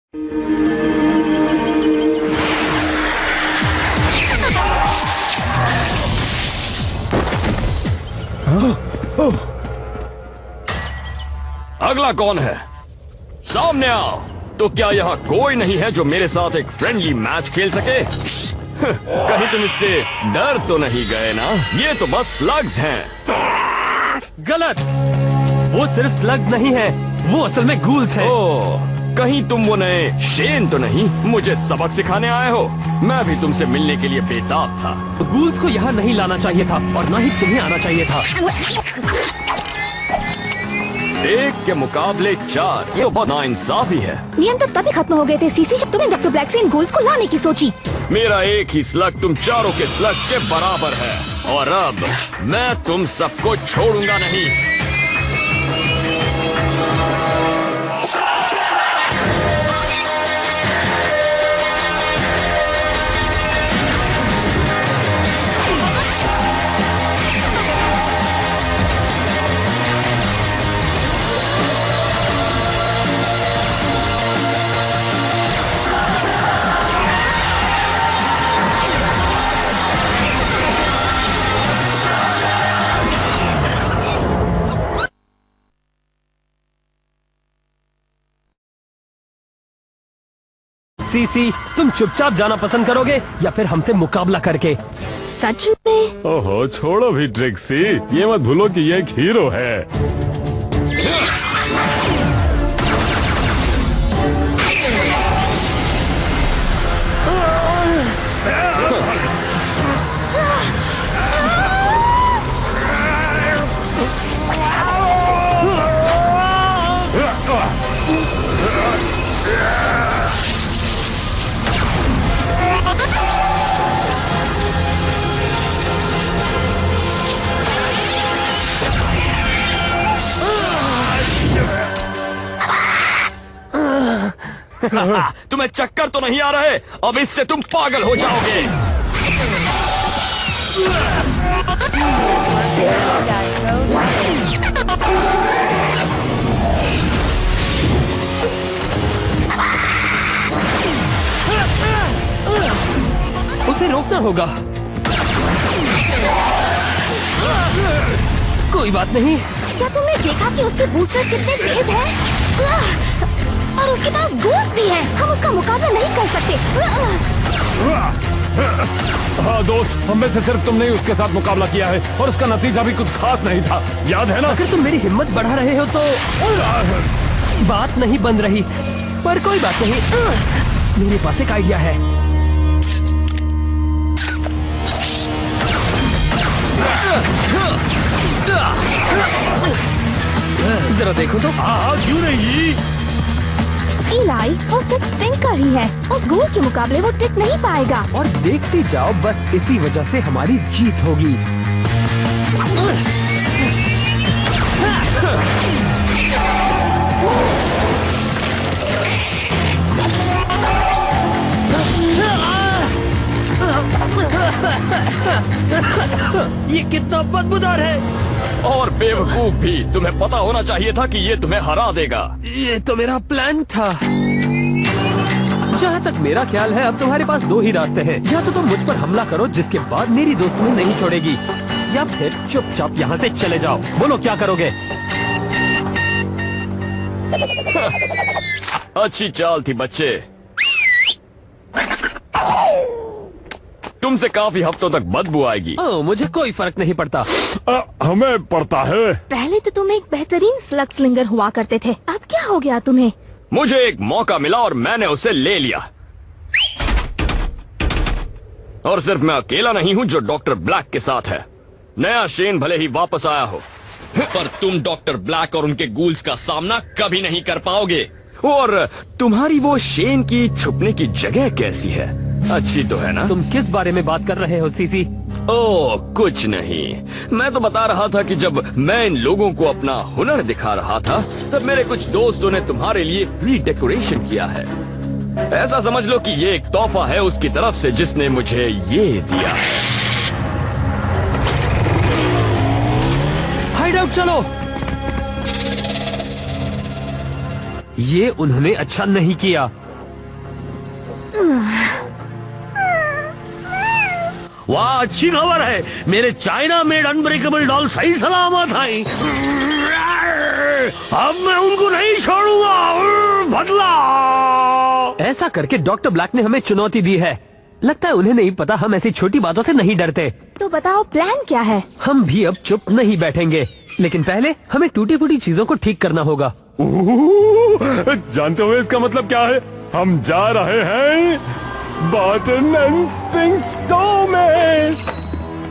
अगला कौन है? सामने आओ। तो क्या यहाँ कोई नहीं है जो मेरे साथ एक फ्रेंडली मैच खेल सके? कहीं तुम इससे डर तो नहीं गए ना? ये तो बस स्लग्स हैं। गलत, वो सिर्फ स्लग्स नहीं है, वो असल में गूल्स हैं। ओह, कहीं तुम वो नए शेन तो नहीं मुझे सबक सिखाने आए हो? मैं भी तुमसे मिलने के लिए बेताब था। गूल्स को यहाँ नहीं लाना चाहिए था और ना ही तुम्हें आना चाहिए था। 1 के मुकाबले 4, ये बहुत नाइंसाफी है। नियम तो तभी खत्म हो गए थे सीसी जब तुमने डॉक्टर ब्लैक से इन गोल्स को लाने की सोची। मेरा एक ही स्लग तुम चारों के स्लग्स के बराबर है और अब मैं तुम सबको छोड़ूंगा नहीं। सीसी, तुम चुपचाप जाना पसंद करोगे या फिर हमसे मुकाबला करके? सच में? ओहो, छोड़ो भी ट्रिक्सी, ये मत भूलो कि ये एक हीरो है। तुम्हें चक्कर तो नहीं आ रहे? अब इससे तुम पागल हो जाओगे। उसे रोकना होगा। कोई बात नहीं। क्या तुमने देखा कि उसके बूस्टर कितने तेज हैं? और उसके पास गोल्स भी है। हम उसका मुकाबला नहीं कर सकते। हाँ दोस्त, हम में से सिर्फ तुमने ही उसके साथ मुकाबला किया है और उसका नतीजा भी कुछ खास नहीं था, याद है ना? अगर तुम मेरी हिम्मत बढ़ा रहे हो तो बात नहीं बन रही, पर कोई बात नहीं। मेरे पास एक आइडिया है। जरा देखो तो। हाँ, क्यों नहीं? इलाई वो ट्रिक स्टिंग कर रही है और गोल के मुकाबले वो ट्रिक नहीं पाएगा। और देखते जाओ, बस इसी वजह से हमारी जीत होगी। ये कितना बदबूदार है और बेवकूफ भी। तुम्हें पता होना चाहिए था कि ये तुम्हें हरा देगा। ये तो मेरा प्लान था। जहाँ तक मेरा ख्याल है, अब तुम्हारे पास 2 ही रास्ते हैं। या तो तुम मुझ पर हमला करो, जिसके बाद मेरी दोस्त तुम्हें नहीं छोड़ेगी, या फिर चुपचाप यहाँ से चले जाओ। बोलो क्या करोगे? अच्छी चाल थी बच्चे। तुमसे काफी हफ्तों तक बदबू आएगी। ओह, मुझे कोई फर्क नहीं पड़ता। हमें पड़ता है। पहले तो तुम एक बेहतरीन स्लग स्लिंगर हुआ करते थे, अब क्या हो गया तुम्हें? मुझे एक मौका मिला और मैंने उसे ले लिया। और सिर्फ मैं अकेला नहीं हूँ जो डॉक्टर ब्लैक के साथ है। नया शेन भले ही वापस आया हो, पर तुम डॉक्टर ब्लैक और उनके गूल्स का सामना कभी नहीं कर पाओगे। और तुम्हारी वो शेन की छुपने की जगह कैसी है? अच्छी तो है ना? तुम किस बारे में बात कर रहे हो सीसी? ओह, कुछ नहीं। मैं तो बता रहा था कि जब मैं इन लोगों को अपना हुनर दिखा रहा था, तब मेरे कुछ दोस्तों ने तुम्हारे लिए प्री डेकोरेशन किया है। ऐसा समझ लो कि ये एक तोहफा है उसकी तरफ से, जिसने मुझे ये दिया है। हाइड आउट चलो। ये उन्होंने अच्छा नहीं किया। अच्छी खबर है, मेरे चाइना मेड अनब्रेकेबल डॉल सही सलामत है। अब मैं उनको नहीं छोड़ूंगा। बदला। ऐसा करके डॉक्टर ब्लैक ने हमें चुनौती दी है। लगता है उन्हें नहीं पता हम ऐसी छोटी बातों से नहीं डरते। तो बताओ प्लान क्या है? हम भी अब चुप नहीं बैठेंगे, लेकिन पहले हमें टूटी फूटी चीजों को ठीक करना होगा। जानते हो इसका मतलब क्या है? हम जा रहे हैं बटन एंड स्प्रिंग स्टोर में।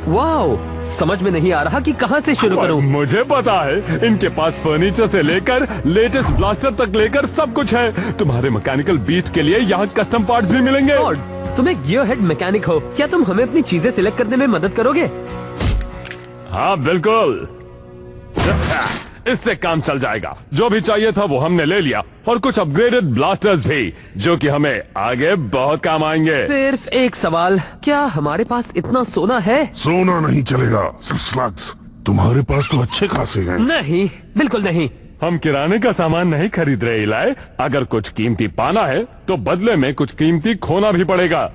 वाओ, समझ में नहीं आ रहा कि कहां से शुरू करूं। मुझे पता है, इनके पास फर्नीचर से लेकर लेटेस्ट ब्लास्टर तक लेकर सब कुछ है। तुम्हारे मैकेनिकल बीस्ट के लिए यहाँ कस्टम पार्ट्स भी मिलेंगे। और तुम एक गियर हेड मैकेनिक हो, क्या तुम हमें अपनी चीजें सिलेक्ट करने में मदद करोगे? हाँ बिल्कुल, इससे काम चल जाएगा। जो भी चाहिए था वो हमने ले लिया, और कुछ अपग्रेडेड ब्लास्टर्स भी, जो कि हमें आगे बहुत काम आएंगे। सिर्फ एक सवाल, क्या हमारे पास इतना सोना है? सोना नहीं चलेगा, स्लग्स। तुम्हारे पास तो अच्छे खासे हैं। नहीं, बिल्कुल नहीं। हम किराने का सामान नहीं खरीद रहे इलाय। अगर कुछ कीमती पाना है तो बदले में कुछ कीमती खोना भी पड़ेगा।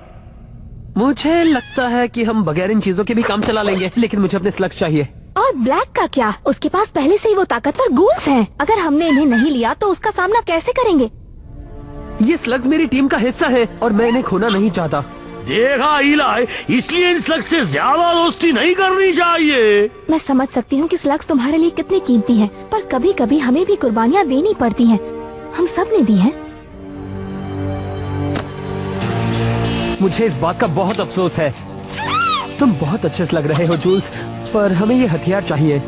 मुझे लगता है कि हम बगैर इन चीजों के भी काम चला लेंगे, लेकिन मुझे अपने स्लग्स चाहिए। और ब्लैक का क्या? उसके पास पहले से ही वो ताकतवर गूल्स हैं। अगर हमने इन्हें नहीं लिया तो उसका सामना कैसे करेंगे? ये स्लग्स मेरी टीम का हिस्सा है और मैं इन्हें खोना नहीं चाहता। देखा इलाय, इसलिए इन स्लग्स से ज्यादा दोस्ती नहीं करनी चाहिए। मैं समझ सकती हूँ कि स्लग्स तुम्हारे लिए कितनी कीमती हैं, पर कभी कभी हमें भी कुर्बानियाँ देनी पड़ती हैं। हम सब ने दी हैं। मुझे इस बात का बहुत अफसोस है। तुम बहुत अच्छे से लग रहे हो जूल्स, पर हमें ये हथियार चाहिए।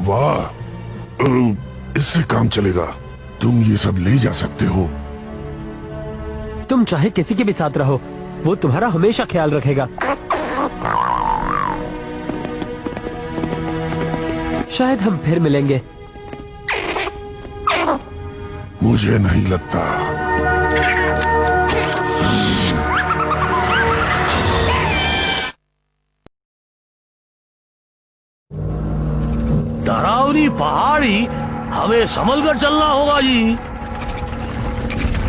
वाह, इससे काम चलेगा। तुम ये सब ले जा सकते हो। तुम चाहे किसी के भी साथ रहो, वो तुम्हारा हमेशा ख्याल रखेगा। शायद हम फिर मिलेंगे। मुझे नहीं लगता। डरावनी पहाड़ी, हमें संभल कर चलना होगा जी।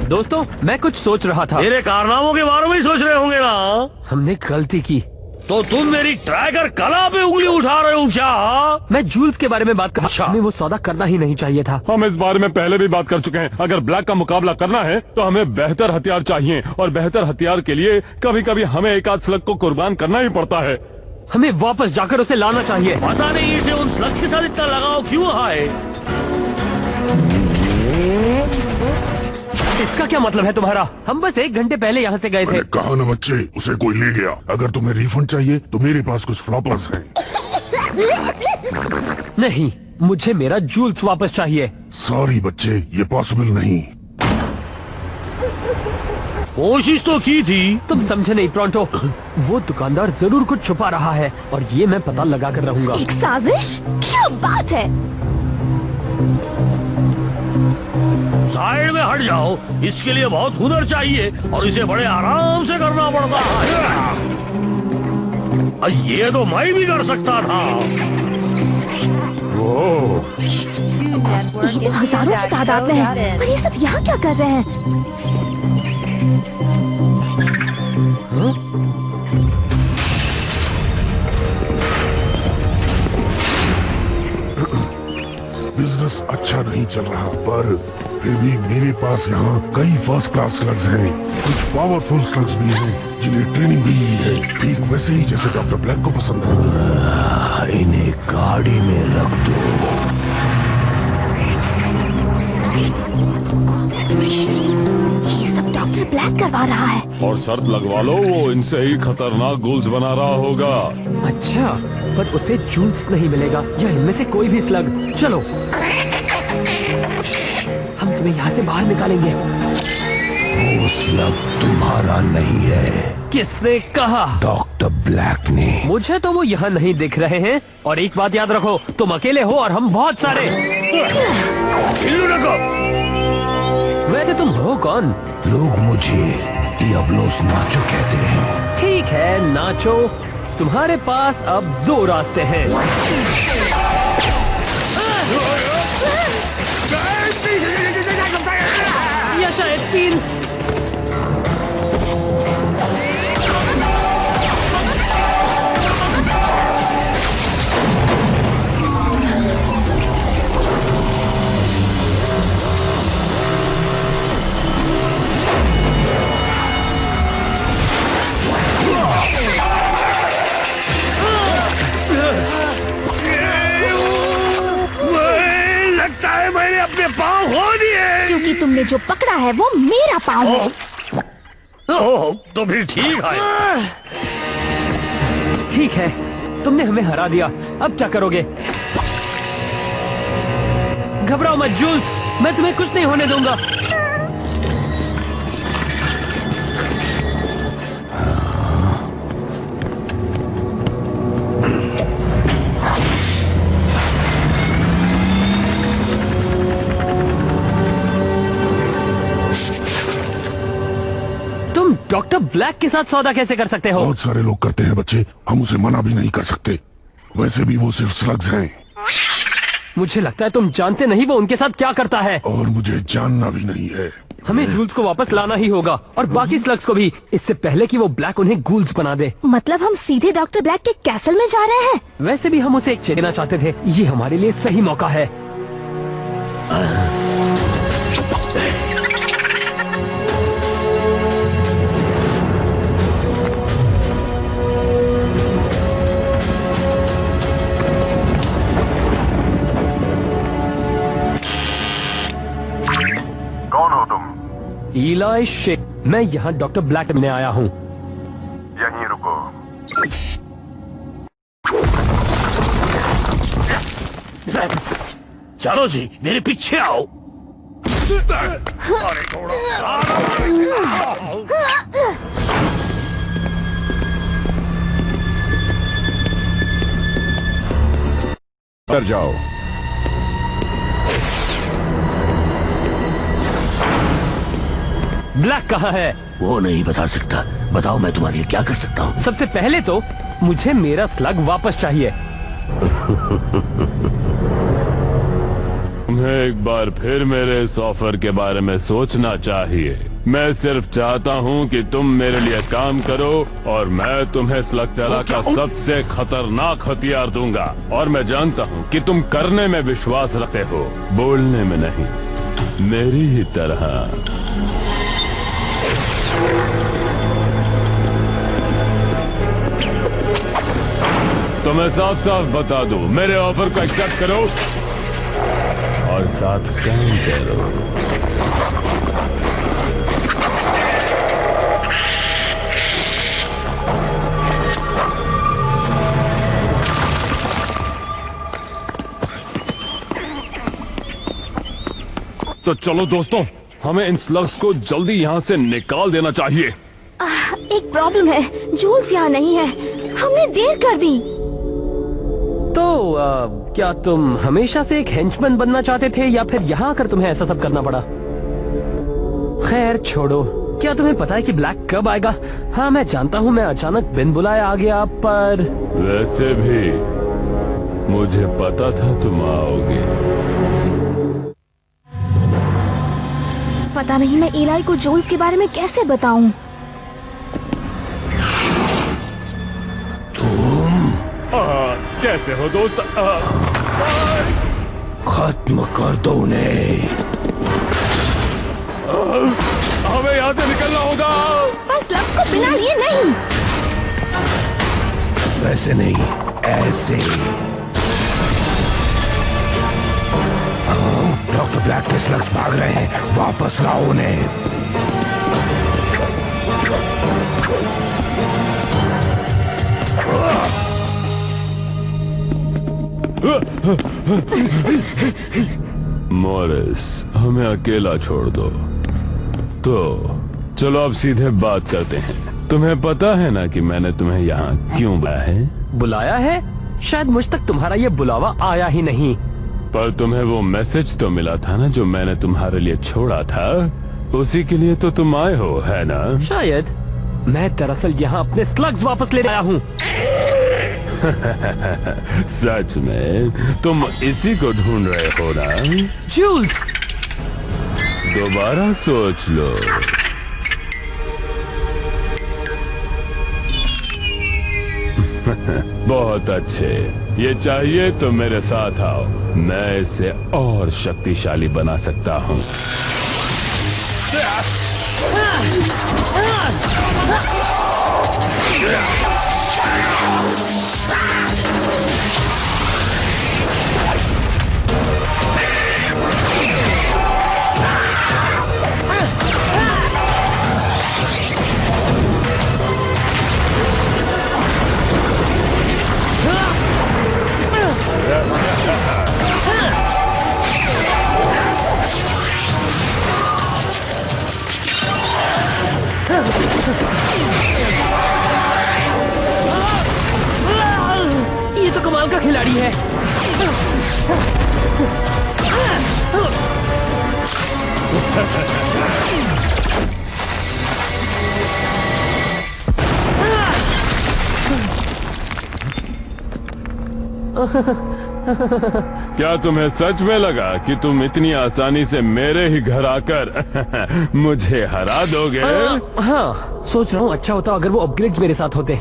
दोस्तों, मैं कुछ सोच रहा था। मेरे कारनामों के बारे में ही सोच रहे होंगे ना? हमने गलती की। तो तुम मेरी ट्रैकर कला पे उंगली उठा रहे हो क्या? मैं जूल्स के बारे में बात कर। अच्छा। हमें वो सौदा करना ही नहीं चाहिए था। हम इस बारे में पहले भी बात कर चुके हैं। अगर ब्लैक का मुकाबला करना है तो हमें बेहतर हथियार चाहिए, और बेहतर हथियार के लिए कभी कभी हमें एक आध स्लग को कुर्बान करना ही पड़ता है। हमें वापस जाकर उसे लाना चाहिए। पता नहीं इसे उन स्लग्स के साथ इतना लगाव क्यों है। इसका क्या मतलब है तुम्हारा? हम बस 1 घंटे पहले यहाँ से गए थे। मैंने कहा ना बच्चे, उसे कोई ले गया। अगर तुम्हें रिफंड चाहिए तो मेरे पास कुछ फ्लॉपर्स हैं। नहीं, मुझे मेरा जूल्स वापस चाहिए। सॉरी बच्चे, ये पॉसिबल नहीं। कोशिश तो की थी। तुम समझे नहीं प्रोंटो। वो दुकानदार जरूर कुछ छुपा रहा है, और ये मैं पता लगा कर रहूंगा। एक साजिश? क्या बात है? साइड में हट जाओ। इसके लिए बहुत हुनर चाहिए और इसे बड़े आराम से करना पड़ता है। ये तो मैं भी कर सकता था। ये तो हजारों की तादाद में है, पर ये सब यहाँ क्या कर रहे हैं? बिजनेस अच्छा नहीं चल रहा, पर फिर भी मेरे पास यहाँ कई फर्स्ट क्लास स्लग्स हैं। कुछ पावरफुल स्लग्स भी हैं जिन्हें ट्रेनिंग भी मिली है, ठीक वैसे ही जैसे डॉक्टर ब्लैक को पसंद है। इन्हें गाड़ी में रख दो। ये सब डॉक्टर ब्लैक करवा रहा है। और शर्त लगवा लो, वो इनसे ही खतरनाक गोल्स बना रहा होगा। अच्छा, पर उसे जूल्स नहीं मिलेगा या इनमें से कोई भी स्लग। चलो, हम तुम्हें यहाँ से बाहर निकालेंगे। वो स्लग तुम्हारा नहीं है। किसने कहा? डॉक्टर ब्लैक ने। मुझे तो वो यहाँ नहीं दिख रहे हैं, और एक बात याद रखो, तुम अकेले हो और हम बहुत सारे। वैसे तुम हो कौन? लोग मुझे डियाब्लोस नाचो कहते हैं। ठीक है नाचो, तुम्हारे पास अब 2 रास्ते हैं। शायद 3। लगता है मैंने अपने पाँव खो दिए। क्योंकि तुमने जो पकड़ा है वो मेरा पाँव है। ओह, तो फिर ठीक है। ठीक है, तुमने हमें हरा दिया। अब क्या करोगे? घबराओ मत जूल्स, मैं तुम्हें कुछ नहीं होने दूंगा। तुम डॉक्टर ब्लैक के साथ सौदा कैसे कर सकते हो? बहुत सारे लोग करते हैं बच्चे, हम उसे मना भी नहीं कर सकते। वैसे भी वो सिर्फ स्लग्स हैं। मुझे लगता है तुम जानते नहीं वो उनके साथ क्या करता है। और मुझे जानना भी नहीं है। हमें जूल्स को वापस लाना ही होगा और बाकी स्लग्स को भी, इससे पहले कि वो ब्लैक उन्हें गूल्स बना दे। मतलब हम सीधे डॉक्टर ब्लैक के कैसल में जा रहे हैं? वैसे भी हम उसे एक देना चाहते थे। ये हमारे लिए सही मौका है। कौन हो तुम? इलाई शेख, मैं यहाँ डॉक्टर ब्लैक मिलने आया हूँ। यहीं रुको। चलो जी, मेरे पीछे आओ। अरे डर जाओ। ब्लैक कहाँ है? वो नहीं बता सकता। बताओ मैं तुम्हारे लिए क्या कर सकता हूँ? सबसे पहले तो मुझे मेरा स्लग वापस चाहिए। तुम्हें एक बार फिर मेरे इस ऑफर के बारे में सोचना चाहिए। मैं सिर्फ चाहता हूँ कि तुम मेरे लिए काम करो और मैं तुम्हें स्लगटेरा का सबसे खतरनाक हथियार दूंगा। और मैं जानता हूँ कि तुम करने में विश्वास रखते हो, बोलने में नहीं, मेरी ही तरह। तो मैं साफ साफ बता दूं, मेरे ऑफर को एक्सेप्ट करो और साथ काम करो। तो चलो दोस्तों, हमें इन स्लग्स को जल्दी यहाँ से निकाल देना चाहिए। एक प्रॉब्लम है, जूल्स यहाँ नहीं है। हमने देर कर दी। तो क्या तुम हमेशा से एक हेंचमैन बनना चाहते थे या फिर यहाँ आकर तुम्हें ऐसा सब करना पड़ा? खैर छोड़ो। क्या तुम्हें पता है कि ब्लैक कब आएगा? हाँ मैं जानता हूँ, मैं अचानक बिन बुलाए आ गया, पर वैसे भी मुझे पता था तुम आओगे। पता नहीं मैं इलाई को जूल्स के बारे में कैसे बताऊं। कैसे हो दोस्त? खत्म कर दो उन्हें। हमें यहाँ से निकलना होगा। बस लव को बिना लिए नहीं। वैसे नहीं, ऐसे। डॉक्टर ब्लैक के स्लग्स भाग रहे हैं, वापस लाओ उन्हें। मॉरिस, हमें अकेला छोड़ दो। तो चलो अब सीधे बात करते हैं। तुम्हें पता है ना कि मैंने तुम्हें यहाँ क्यों बुलाया है? बुलाया है? शायद मुझ तक तुम्हारा ये बुलावा आया ही नहीं। पर तुम्हें वो मैसेज तो मिला था ना जो मैंने तुम्हारे लिए छोड़ा था, उसी के लिए तो तुम आए हो, है ना? शायद। मैं दरअसल यहाँ अपने स्लग्स वापस ले आया हूँ। सच में तुम इसी को ढूंढ रहे हो ना? जूल्स! दोबारा सोच लो। बहुत अच्छे, ये चाहिए तो मेरे साथ आओ, मैं इसे और शक्तिशाली बना सकता हूँ। ये तो कमाल का खिलाड़ी है। क्या तुम्हें सच में लगा कि तुम इतनी आसानी से मेरे ही घर आकर मुझे हरा दोगे? हाँ, सोच रहा हूँ अच्छा होता अगर वो अपग्रेड्स मेरे साथ होते।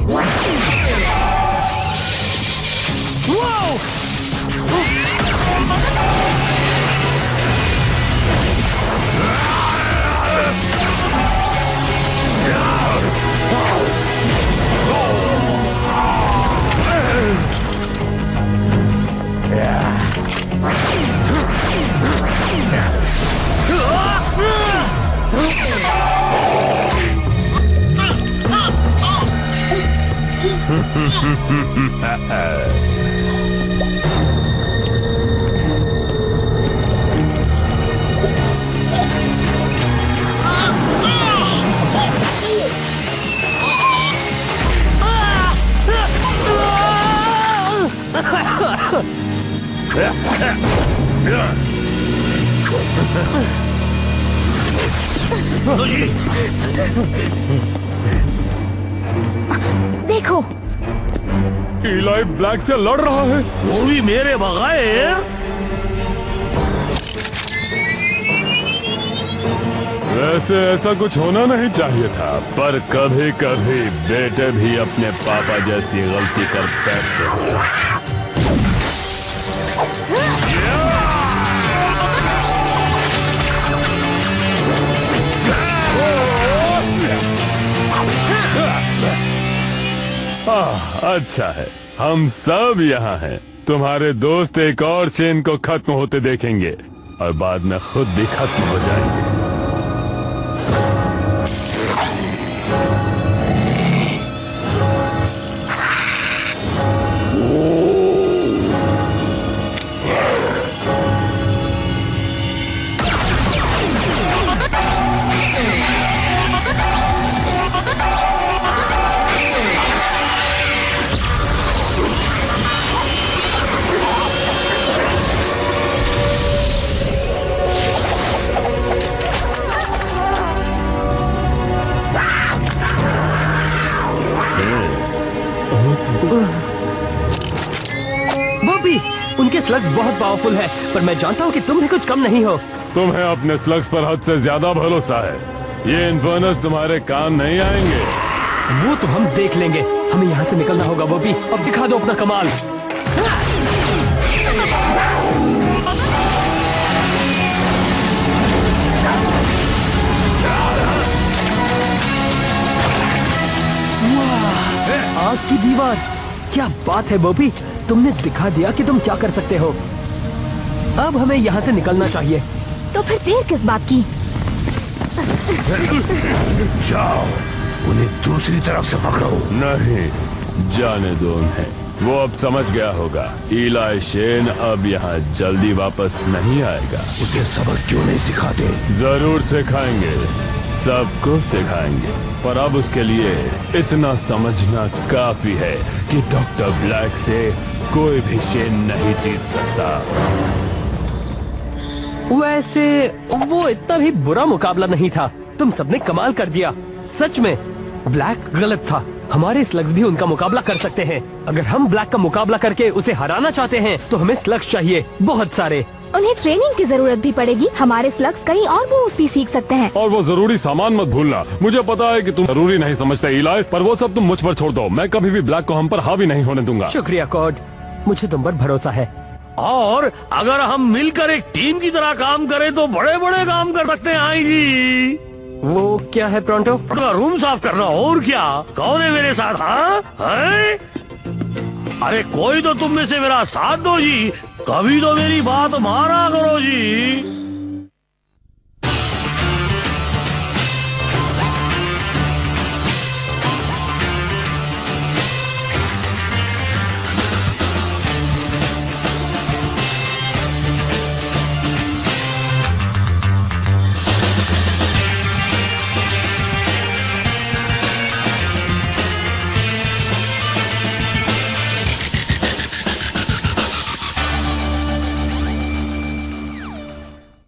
देखो, इलाई ब्लैक से लड़ रहा है। वो भी मेरे बगैर। वैसे ऐसा कुछ होना नहीं चाहिए था, पर कभी कभी बेटे भी अपने पापा जैसी गलती कर बैठते हैं। अच्छा है, हम सब यहाँ हैं। तुम्हारे दोस्त एक और चेन को खत्म होते देखेंगे और बाद में खुद भी खत्म हो जाएंगे। बॉबी, उनके स्लग्स बहुत पावरफुल है, पर मैं जानता हूँ कि तुम भी कुछ कम नहीं हो। तुम्हें अपने स्लग्स पर हद से ज्यादा भरोसा है। ये इन्फर्नस तुम्हारे काम नहीं आएंगे। वो तो हम देख लेंगे। हमें यहाँ से निकलना होगा बॉबी। अब दिखा दो अपना कमाल। आग की दीवार, क्या बात है बॉबी, तुमने दिखा दिया कि तुम क्या कर सकते हो। अब हमें यहाँ से निकलना चाहिए। तो फिर देर किस बात की? जाओ, उन्हें दूसरी तरफ से पकड़ो। नहीं, जाने दो उन्हें। वो अब समझ गया होगा इलाई शेन अब यहाँ जल्दी वापस नहीं आएगा। उसे सबक क्यों नहीं सिखाते? जरूर सिखाएंगे, सबको सिखाएंगे, पर अब उसके लिए इतना समझना काफी है कि डॉक्टर ब्लैक से कोई भी शेन नहीं जीत सकता। वैसे वो इतना भी बुरा मुकाबला नहीं था। तुम सबने कमाल कर दिया। सच में ब्लैक गलत था। हमारे स्लग्स भी उनका मुकाबला कर सकते हैं। अगर हम ब्लैक का मुकाबला करके उसे हराना चाहते हैं तो हमें स्लग्स चाहिए, बहुत सारे। उन्हें ट्रेनिंग की जरूरत भी पड़ेगी। हमारे स्लग्स कहीं और मूव्स भी सीख सकते हैं। और वो जरूरी सामान मत भूलना। मुझे पता है कि तुम जरूरी नहीं समझते इलाई, पर वो सब तुम मुझ पर छोड़ दो। मैं कभी भी ब्लैक को हम पर हावी नहीं होने दूंगा। शुक्रिया कॉड, मुझे तुम पर भरोसा है। और अगर हम मिलकर एक टीम की तरह काम करें तो बड़े बड़े काम कर सकते हैं। आएगी वो क्या है प्रोंटो? अपना रूम साफ करना। और क्या? कौन है मेरे साथ? हाँ हैं? अरे कोई तो तुम में से मेरा साथ दो जी। कभी तो मेरी बात माना करो जी।